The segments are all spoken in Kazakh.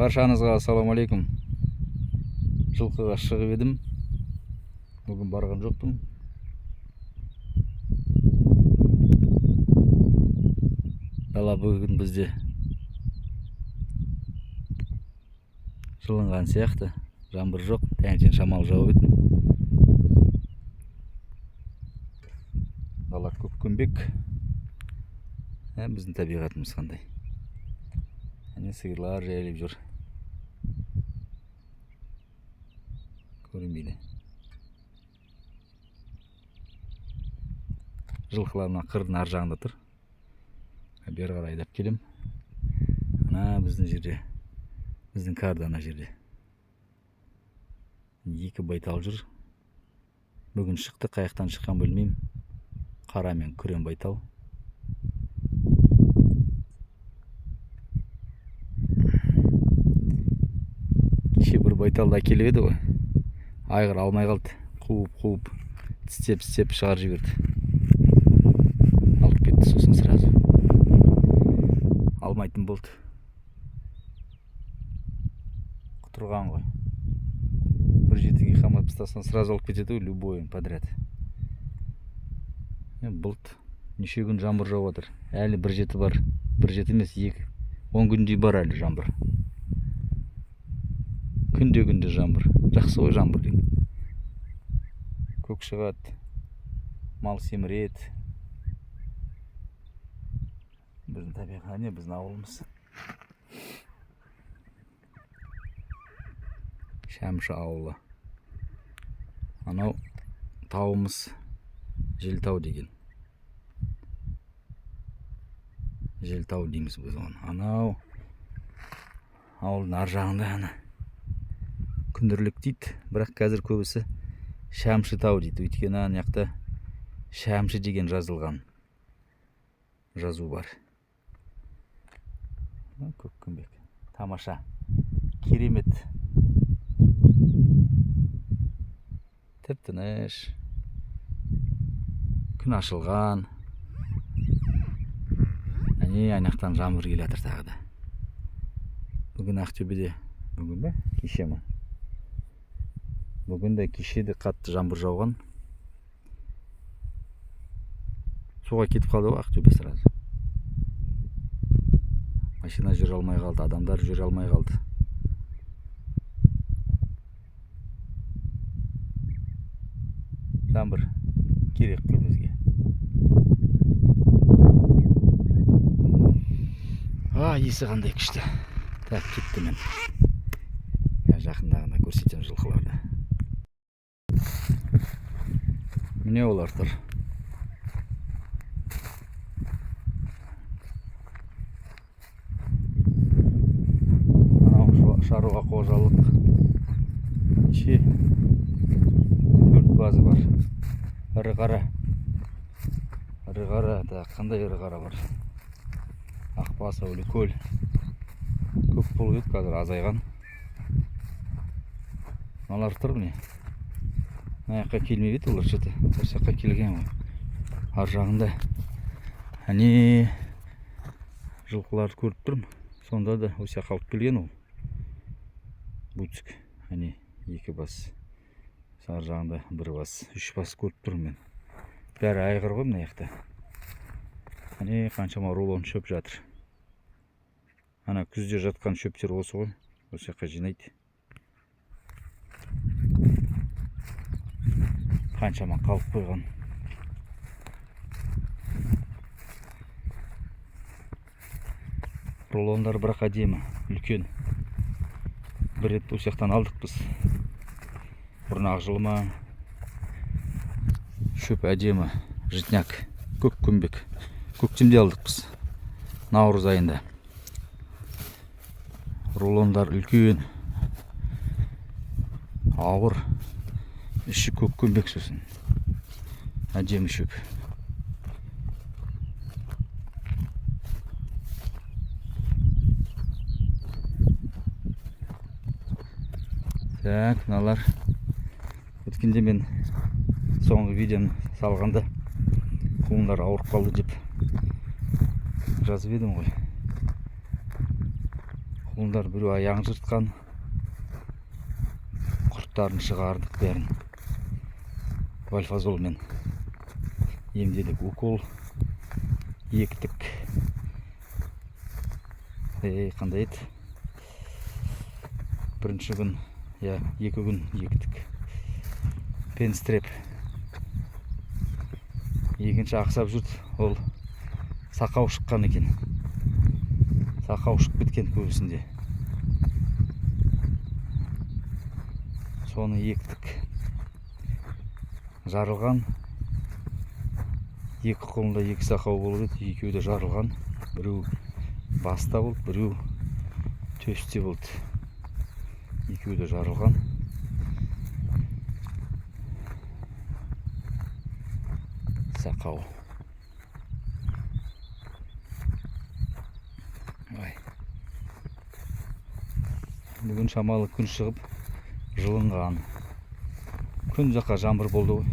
Баршаңызға ассалаумалейкум. Жылқыға шығып едім. Бүгін барған жоқпын. Дала бүгін бізде жылынған сияқты. Жаңбыр жоқ, таңертең шамал жауып еді. Дала көккенбек. Біздің табиғатымыз қандай. Сиырлар жайылып жүр. Көрінбейді. Жылқылар мына қырдың ар жағында тұр. Бері қарай айдап келем. Ана біздің жерде, біздің карда ана жерде. Екі байтал жүр. Бүгін шықты, қаяқтан шыққан білмеймін. Қара мен күрең байтал. Кеше бір байталды әкеліп еді ғой. Айғыр алмай қалды. Қуып, тістеп шығарып жіберді. Алып кетті сосын сразу. Алмайтын болды. Құтырған ғой. Бір жетіге қамап тастасаң сразу алып кетеді ғой, любойын подряд. Бұлт. Неше күн жаңбыр жауып жатыр. Әлі бір жеті бар. Бір жеті емес, 10 күндей бар әлі жаңбыр. Күнде жаңбыр. Жақсы ғой жаңбыр деген. Көк шығады. Мал семіреді. Біздің табиғат, біздің ауылымыз. Шәмші ауылы. Анау тауымыз Желтау деген. Желтау дейміз біз оны. Анау ауылдың ар жағында ана күндірлік дейді, бірақ қазір көбісі Шәмші тау дейді. Өйткені ана жақта Шәмші деген жазылған жазу бар. Көккенбек. Тамаша. Керемет. Тіп-тыныш. Күн ашылған. Айнақтан жаңбыр келе жатыр тағы да. Бүгін Ақтөбеде, бүгін бе? Кеше ме? Бүгін де кешеде қатты жаңбыр жауған. Суға кетіп қалды ғой Ақтөбе сразу. Машина жүре алмай қалды, адамдар жүре алмай қалды. Жаңбыр керек қой бізге. Есі қандай күшті. Так, кетті мен. Жақындағында көрсетем жылқыларды. Міне олар тұр. Шаруа қожалық. Неше 4 базы бар. Ірі қара. Қандай ірі қара бар? Ақбас, Әуликөл. Көп болып еді, қазір азайған. Мыналар тұр міне. Мына жаққа келмей еді олар шыты. Осы жаққа келген ғой. Ар жағында. Әне жылқыларды көріп тұрмын. Сонда да осы жаққа алып келген ол. Бұйцік. Әне 2 бас. Ар жағында 1 бас. 3 бас көріп тұрмын мен. Бәрі айғыр ғой мына жақта. Әне қаншама рулон шөп жатыр. Ана күзде жатқан шөптер осы ғой. Осы жаққа жинайды. Қаншама қалып қойған. Рулондар бірақ әдемі, үлкен. Бір рет осы жақтан алдық біз. Бұрнақ жылыма. Шөп әдемі, жітняк, көккенбек. Көктемде алдық біз. Наурыз айында. Рулондар үлкен. Ауыр. Іші көккенбек сосын. Әдемі шөп. Так, мыналар. Өткенде мен соңғы видеоны салғанда құлындар ауырып қалды деп жазып едім ғой. Құлындар біреу аяғын жыртқан. Құрттарын шығардық бәрін. Вальфазолмен емдедік, укол ектік. Қандай еді? Бірінші күн, 2 күн ектік. Пенстреп. Екінші ақсап жүрді, ол сақау шыққан екен. Сақау шығып кеткен көбісінде. Соны ектік. Жарылған. 2 қолында 2 сақау болды, екеуі де жарылған. Біреу баста болды, біреу төсте болды. Екеуі де жарылған. Сақау. Бүгін шамалы күн шығып, жылынған. Күн жаққа жаңбыр болды ғой.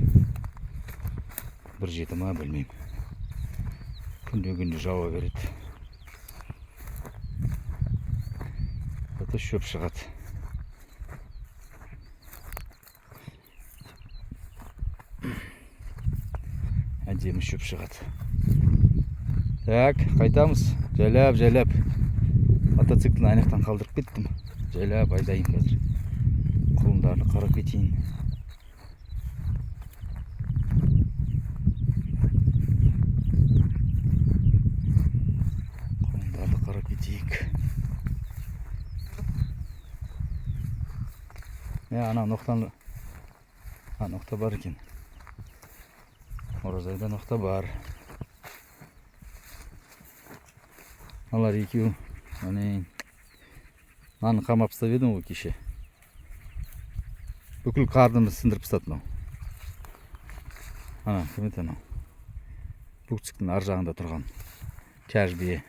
Бір жеті ма білмеймін. Күнде жауа береді. Зато шөп шығады. Әдемі шөп шығады. Так, қайтамыз. Жайлап. Мотоциклін аяқтан қалдырып кеттім. Жайлап айдайын қазір. Құлындарды қарап кетейін. Құлындарды қарап кетейік. Ана ноқта бар екен. Оразайда ноқта бар. Алар екеу. Наны қамап ұстап едім ғой кеше. Бүкіл қардымды сындырып ұстады мынау. Ана, кім еді анау? Бүкціктің ар жағында тұрған. Кәжбие.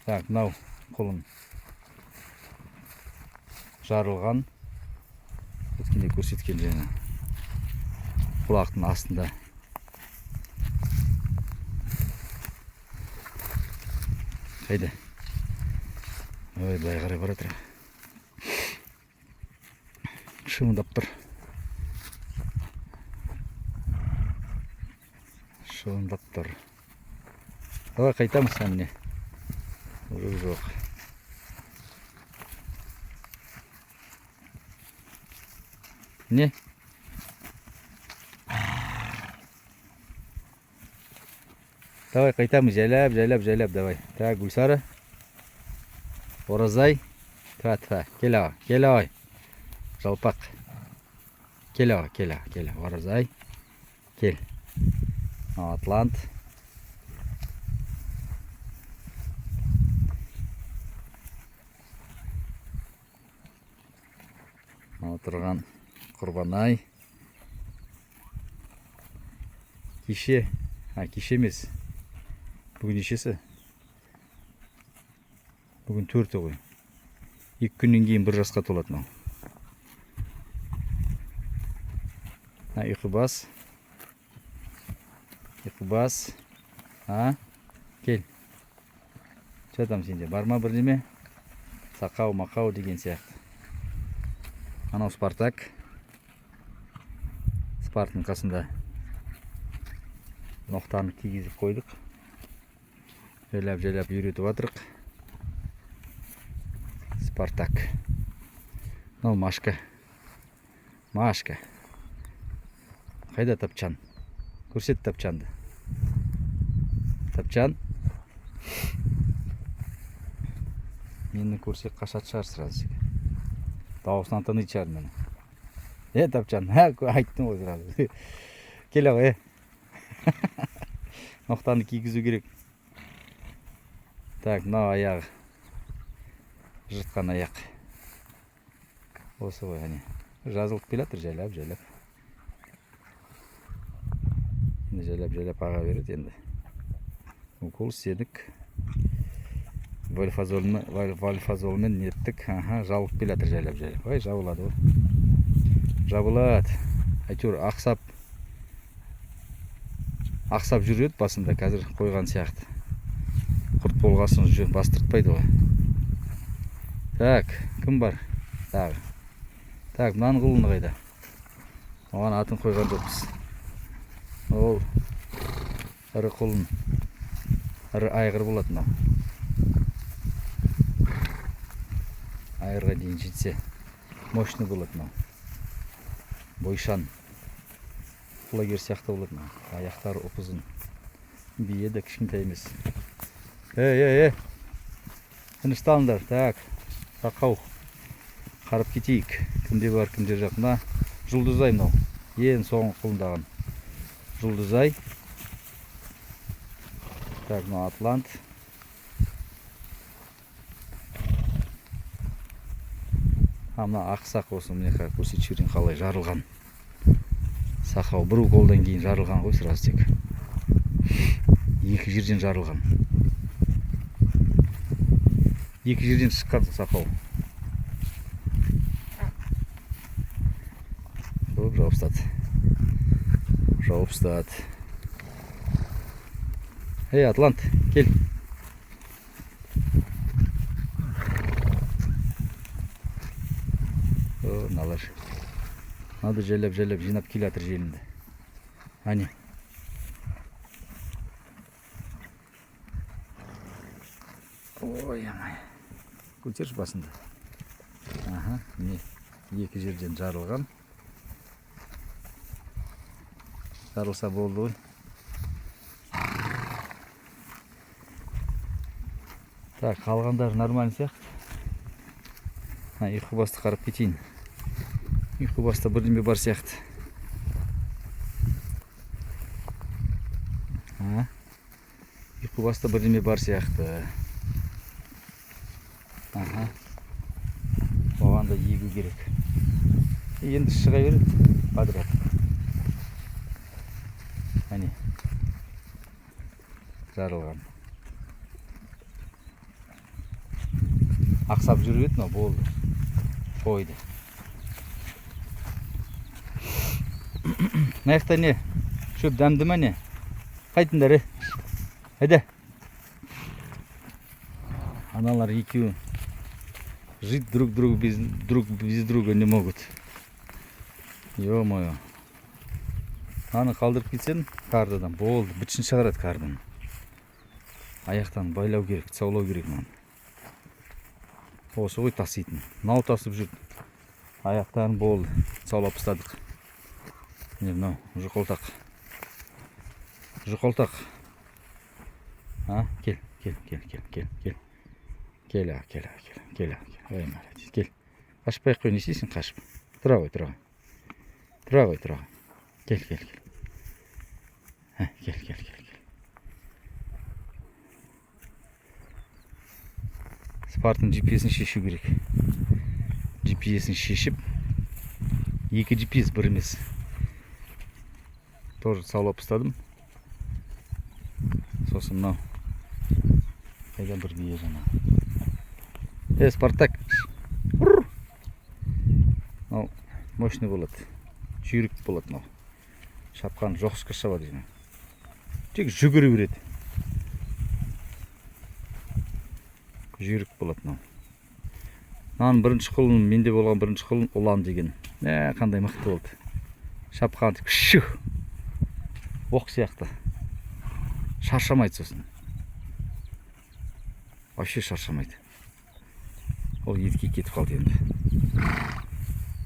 Так, мынау құлын жарылған. Өткенде көрсеткен жаңа. Құлақтың астында. Қайда? Ой, былай қарай бара тұр. Шымындап тұр. Давай қайтамыз әміне. Жоқ. Не? Давай қайтамыз, жайлап, давай. Так, Гүлсары. Оразай. Тва, кел ағай. Жалпақ. Кел ағай. Оразай. Кел. Атлант. Отырған Құрбанай. Кеше емес. Бүгін нешесі? Бүгін 4-і ғой. 2 күннен кейін 1 жасқа толады мынау. Ұйқыбас. Кел. Жатам сенде. Барма бір неме? Сақау деген сияқты. Анау Спартак. Спарттың қасында ноқтаны кигізіп қойдық. Жайлап үйретіп атырық. Спартак. Мынау Машка. Қайда Тапчан? Көрсет Тапчанды. Тапчан. Мені көрсек қашат шығар сразу. Дауысынан таныйды шығар мені. Тапчан, айттым ғой сразу. Кел ағай. Ноқтаны кигізу керек. Так, мынау аяғы. Жыртқан аяқ. Осы ғой, әне. Жазылып келатыр жайлап. Жайлап аға береді енді. Укол істедік. Вальфазолмен неттік. Жабылып келатыр жайлап. Ой, жабылады ғой. Жабылады. Әйтеуір ақсап жүреді басында, қазір қойған сияқты. Құрт болғасын бастыртпайды ғой. Так, кім бар? Так, мынаның құлыны қайда? Оған атын қойған жоқпыз. Ол ірі құлын, ірі айғыр болады мынау. Айғырға дейін жетсе мощный болады мынау. Бойшан, құлагер сияқты болады мынау. Аяқтары ұзын. Бие де кішкентай емес. Тынышталыңдар. Так, сақау. Қарап кетейік. Кімде бар, кімде жоқ. Мына Жұлдызай мынау. Ең соңғы құлындаған Жұлдызай. Так, мынау Атлант. Мына ақсақ осы міне көрсетіп жіберейін қалай жарылған. Сақау бір уколдан кейін жарылған ғой сразу тек. Екі жерден жарылған. Екі жерден шыққан сақау. Көп жауып ұстады. Ей, Атлант, кел. Мыналар. Надо жайлап жинап келе жатыр желінді. Әне. Ой, амай. Көтерші басында. Аха, міне екі жерден жарылған. Жарылса болды ғой. Так, қалғандар нормально сияқты. Ұйқы басты қарап кетейін. Ұйқы басты бірдеме бар сияқты. Ұйқы басты бірдеме бар сияқты. Оған да егу керек. Енді шыға береді подряд. Әне. Жарылған. Ақсап жүріп еді, болды. Қойды. Маяқта не? Шөп дәмді ма не? Қайтыңдар, Әді. Аналар екеуі жить друг без друга не могут. Ё-моё. Аны қалдырып кетсең, кардадан болды, бітшін шығарады кардан. Аяқтан байлау керек, саулау керек маған. Осы ғой таситын. Мынау тасып жүр. Аяқтарын болды, саулап ұстадық. Не мынау, жұқалтақ. Кел. Кел. Ой, молодец, кел. Қашпай қой, не істейсің қашып? Тұра ғой. Кел. Кел. Спартың GPS-ін шешу керек. GPS-ін шешіп, екі GPS бір емес. Тоже саулап ұстадым. Сосын мынау. Қайдан бір бие жана. Спартак. Мынау мощный болады. Жүйрік болады мынау. Шапқан жоқшқа шабады жена. Тек жүгіре береді. Жүйрік болады мынау. Мынаның бірінші құлын, менде болған бірінші құлын ұлан деген. Қандай мықты болды. Шапқан күші. Оқ сияқты. Шаршамайды сосын. Вообще шаршамайды. Ол етке кетіп қалды енді.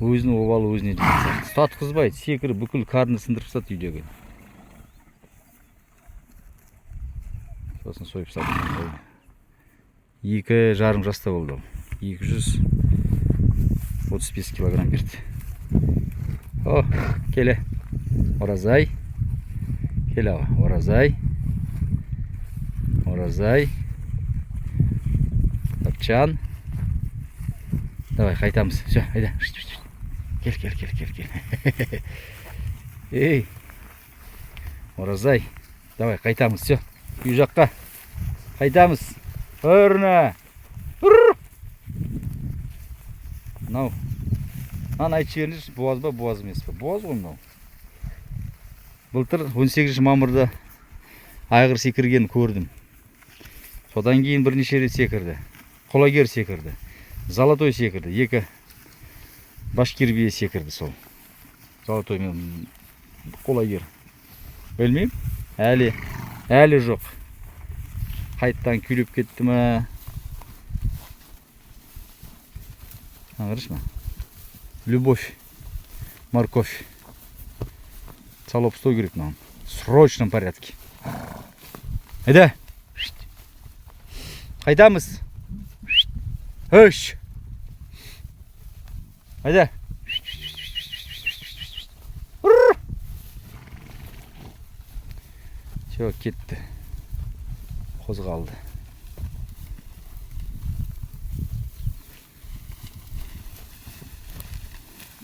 Өзінің обалы өзіне демейді. Татқызбайды, секіріп бүкіл қарны сындырып тастады үйдегі. Сосын сойып салды. 2,5 жаста болды. 235 килограмм берді. О, келе. Оразай. Келе, Оразай. Тапчан. Давай, қайтамыз. Все, айда. Кел. Ей. Оразай. Давай, қайтамыз. Все. Үй жаққа. Қайтамыз. Үрні. Мынау. Мынаны айтып жіберіңізші, буаз ба, буаз емес па? Буаз ғой мынау. Былтыр 18 мамырда айғыр секірген көрдім. Содан кейін бірнеше рет секірді. Құлагер секірді. золотой секірді. Екі башкир бие секірді сол. Золотой мен қолайгер. Білмеймін. Әлі жоқ. Қайттан күйлеп кетті ма? Аңғырыш ма? Любовь, морковь. Салоп ұстау керек маған. В срочном порядке. Әйда. Қайтамыз. Өш. Әйда. Все, кетті. Қозғалды.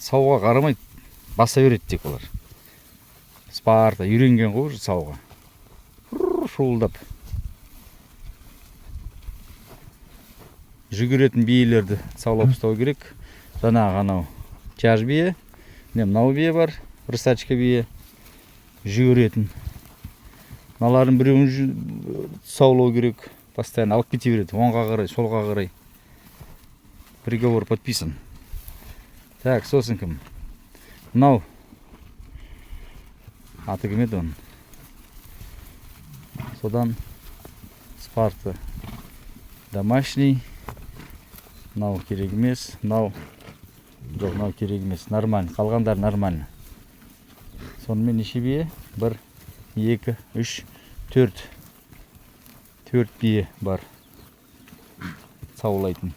Сауға қарамайды. Баса береді тек олар. Спарта үйренген ғой сауға. Шуылдап. Жүгіретін биелерді саулап ұстау керек. Жаңағы анау жаж бие, мынау бие бар, рысачка бие. Жүгіретін. Мыналардың біреуін саулау керек. Постоянно алып кете береді. Оңға қарай, солға қарай. Приговор подписан. Так, сосын кім? Мынау. Аты кім еді оның? Содан Спарта домашний. Мынау керек емес. Мынау жоқ, мынау керек емес. Нормально. Қалғандар нормально. Сонымен неше бие? 1, 2, 3, 4. 4 бие бар. Саулайтын.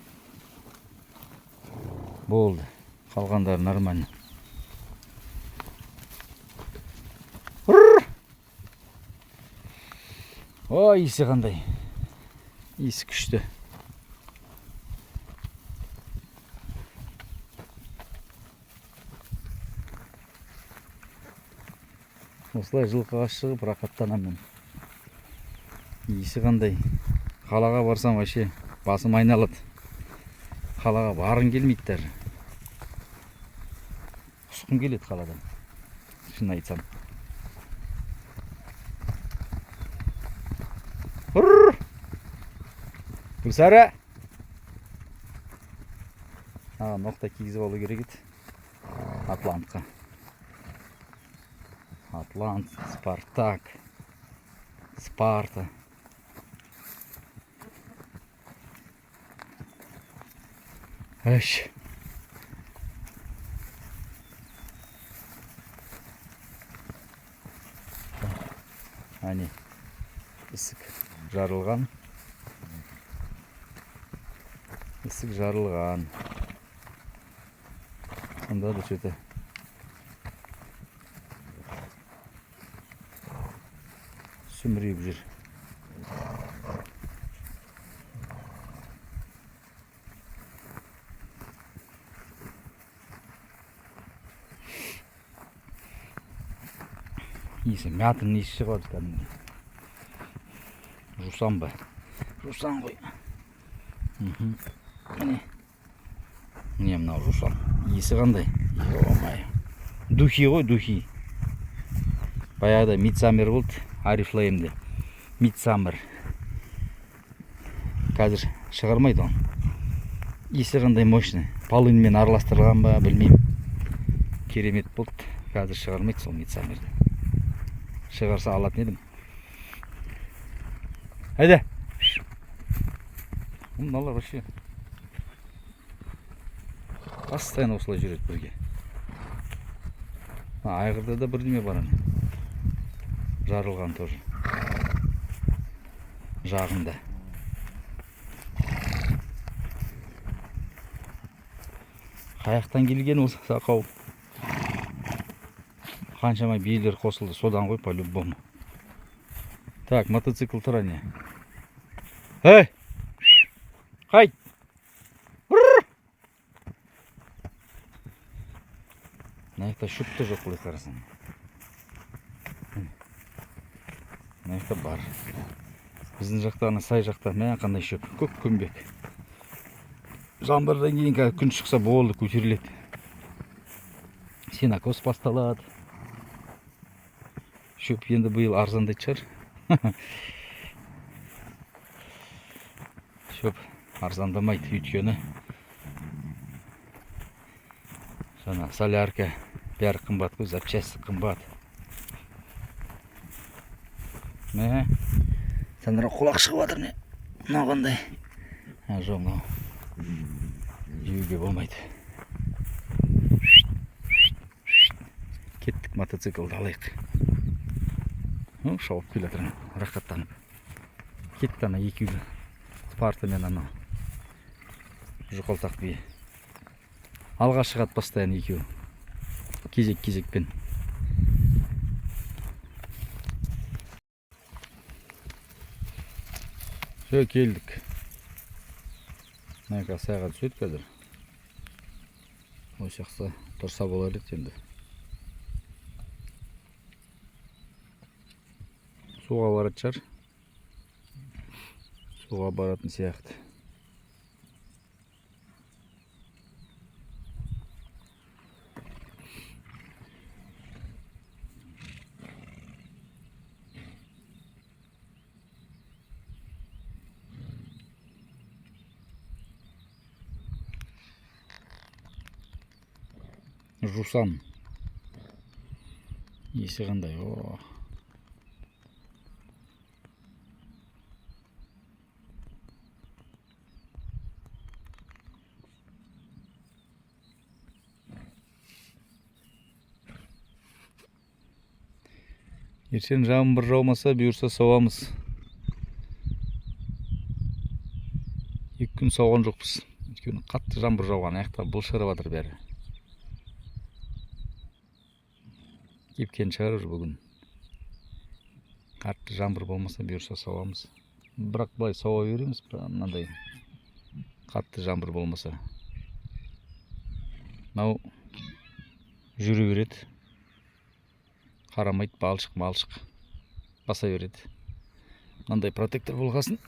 Болды. Қалғандар нормально. О, иісі қандай. Иісі күшті. Осылай жылқыға шығып рақаттанамын. Иісі қандай. Қалаға барсам вообще басым айналады. Қалаға барғым келмейді даже. Құсқым келеді қаладан. Шын айтсам. Гүлсары! Ноқта кигізіп алу керек еді. Атлантқа. Атлант, Спартак, Спарта. Әш. Әне, ісік жарылған. Ісік жарылған. Сонда да что-то сүмірейіп жүр. Иісі мятың иісі шығады кәдімгі. Жусан ба? Жусан ғой. Міне мынау жусан. Иісі қандай? Ё-май. Духи ғой, духи. Баяғыда Мидсаммер болды. Арифлеймде. Мидсаммер. Қазір шығармайды он. Иісі қандай мощный. Полынмен араластырылған ба, білмеймін. Керемет болды. Қазір шығармайды сол Мидсаммерді. Шығарса алатын едім. Әйда. Мыналар вообще. Постоянно осылай жүреді бірге. Айғырда да бірдеме бар. Жарылған тоже. Жағында. Қаяқтан келген осы сақау. Қаншама биелер қосылды. Содан ғой по-любому. Так, мотоцикл тұр не. Эй! Қайт! Мынаяқта шөпті жоқ былай қарасаң. Мынаяқта бар. Біздің жақта сай жақта мә қандай шөп. Көк көмбек. Жаңбырдан кейін күн шықса болды, көтеріледі. Сенокос басталады. Шөп енді биыл арзандайды шығар. Шөп арзандамайды, өйткені Жаңа солярка бәрі қымбат қой, запчасти қымбат. Мә, сендер құлақ шығып жатыр не? Мынау қандай? Жоқ, мынау жеуге болмайды. Кеттік, мотоциклді алайық. Шауып келе жатыр, рақаттанып. Кетті ана екеуі, Спарта мен анау жұқалтақ бие. Алға шығады постоянно екеуі, кезек-кезекпен. Келдік. Мына сайға түседі қазір. Осы жақта тұрса болар еді енді. Суға баратын шығар. Суға баратын сияқты. Жусан. Есі қандай, о. Ертең жаңбыр жаумаса, бұйырса сауамыз. 2 күн сауған жоқпыз. Өйткені қатты жаңбыр жауған, аяқта былшырап жатыр бәрі. Кепкен шығар бүгін. Қатты жаңбыр болмаса, бұйырса сауамыз. Бірақ былай сауа береміз, мынандай қатты жаңбыр болмаса. Мынау жүре береді. Қарамайды, балшық баса береді. Мынандай протектор болғасын.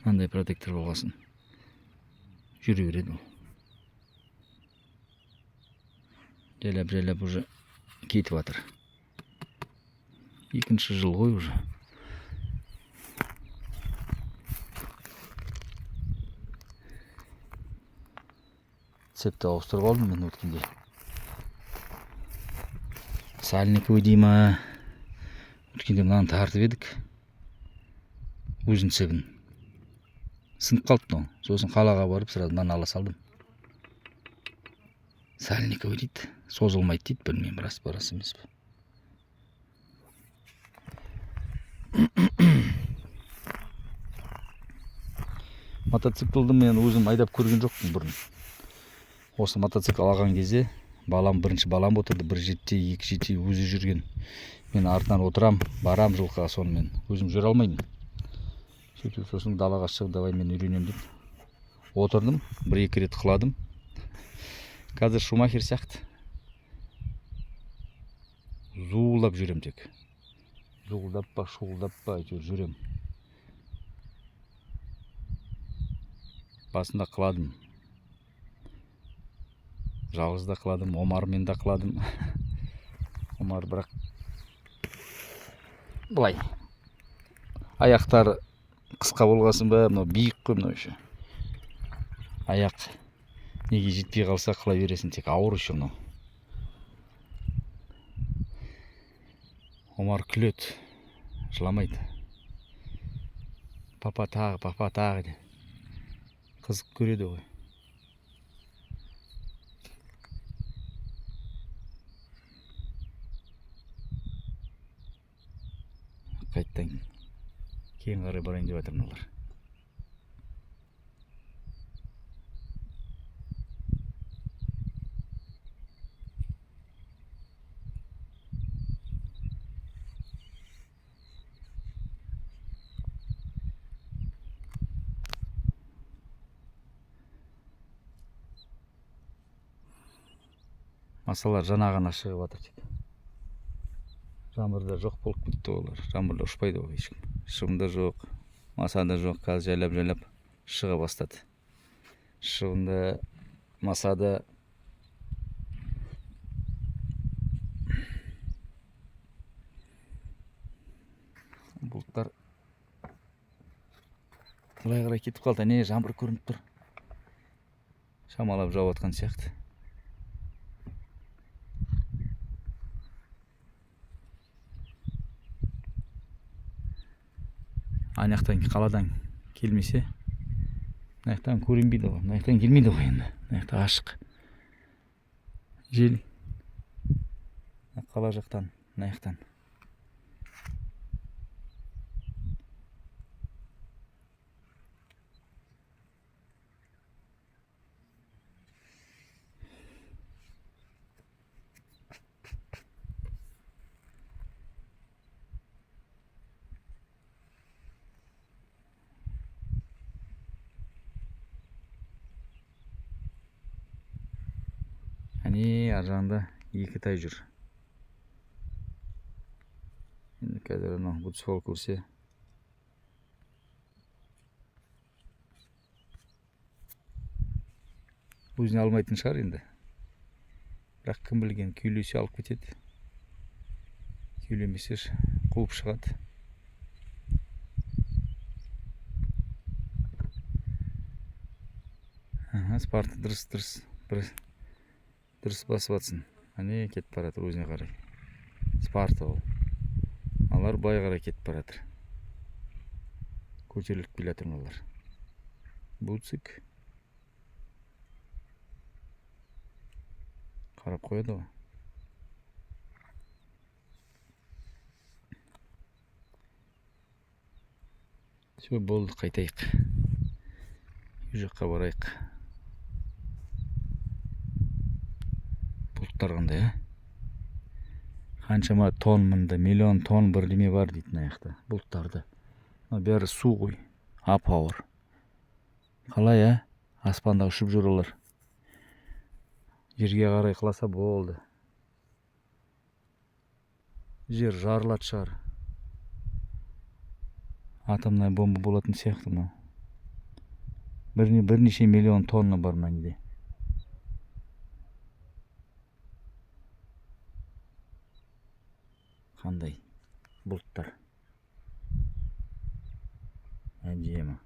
Мынандай протектор болғасын. Жүре береді. Жайлап уже кетіп жатыр. 2-ші жыл ғой уже. Цепті ауыстырып алдым мен өткенде. Сальниковый дей ма? Өткенде мынаны тартып едік. Өзін цебін. Сынып қалды мынау. Сосын қалаға барып сразу мынаны ала салдым. Сальниковый дейді. Созылмайды дейді, білмеймін, рас емес пе. Мотоциклді мен өзім айдап көрген жоқпын бұрын. Осы мотоцикл алған кезде бірінші балам отырды, 1 жеті, 2 жеті өзі жүрген. Мен артынан отырам, барам жылқыға, сонымен өзім жүре алмаймын. Сөйтіп сосын далаға шығып, давай мен үйренем деп отырдым, 1-2 рет құладым. Қазір Шумахер сияқты. Зуылдап жүрем тек. Зуылдап па, шуылдап па, жүрем. Басында қыладым. Жалғыз да қыладым, Омармен да қыладым. Омар бірақ былай. Аяқтары қысқа болғасын ба, мынау биік қой мынау еще. Аяқ неге жетпей қалса қыла бересің, тек ауыр еще мынау. Омар күледі, жыламайды. Папа тағы де. Қызық көреді ғой. Қайттан кейін қарай барайын деп жатыр мыналар. Масалар жаңа ғана шығып жатыр дейді. Жаңбырда жоқ болып кетті олар. Жаңбырда ұшпайды ғой ешкім. Шығында жоқ, масада жоқ. Қазір жайлап шыға бастады. Шығында, масада бұлттар былай қарай кетіп қалды. Не, жаңбыр көрініп тұр. Шамалап жауып атқан сияқты. Анаяқтан қаладан келмесе, мынаяқтан көрінбейді ғой, мынаяқтан келмейді ғой енді. Мынаяқта ашық. Жел. Қала жақтан, мынаяқтан. Әне ар жағында екі тай жүр. Енді қазір анау бұтсфол көрсе, өзіне алмайтын шығар енді. Бірақ кім білген, күйлесе алып кетеді. Күйлемесе қуып шығады. Спарты дұрыс басып атсын. Әне кетіп баратыр өзіне қарай. Спарты ол. Алар бай қарай кетіп баратыр. Көтеріліп келе жатыр олар. Буцик. Қарап қояды ғой. Все, болды, қайтайық. Үй жаққа барайық. Бұлттар қандай, қаншама тонн мынды, миллион тонн бірдеме бар дейді аяқта. Бұлттарды. Бәрі су ғой. Ап-ауыр. Қалай, аспанда ұшып жүр олар. Жерге қарай құласа болды. Жер жарылады шығар. Атомная бомба болатын сияқты мынау. Бірнеше миллион тонна бар мынандай. Қандай бұлттар. Әдемі.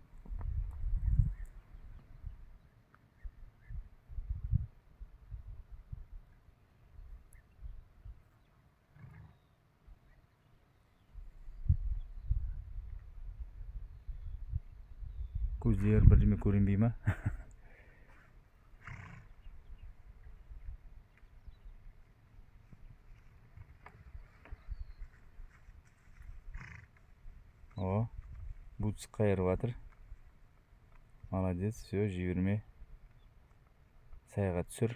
Көздер бірдеме көрінбей ма? О, бұтсық қайырып жатыр. Молодец, все, жіберме. Сайға түсір.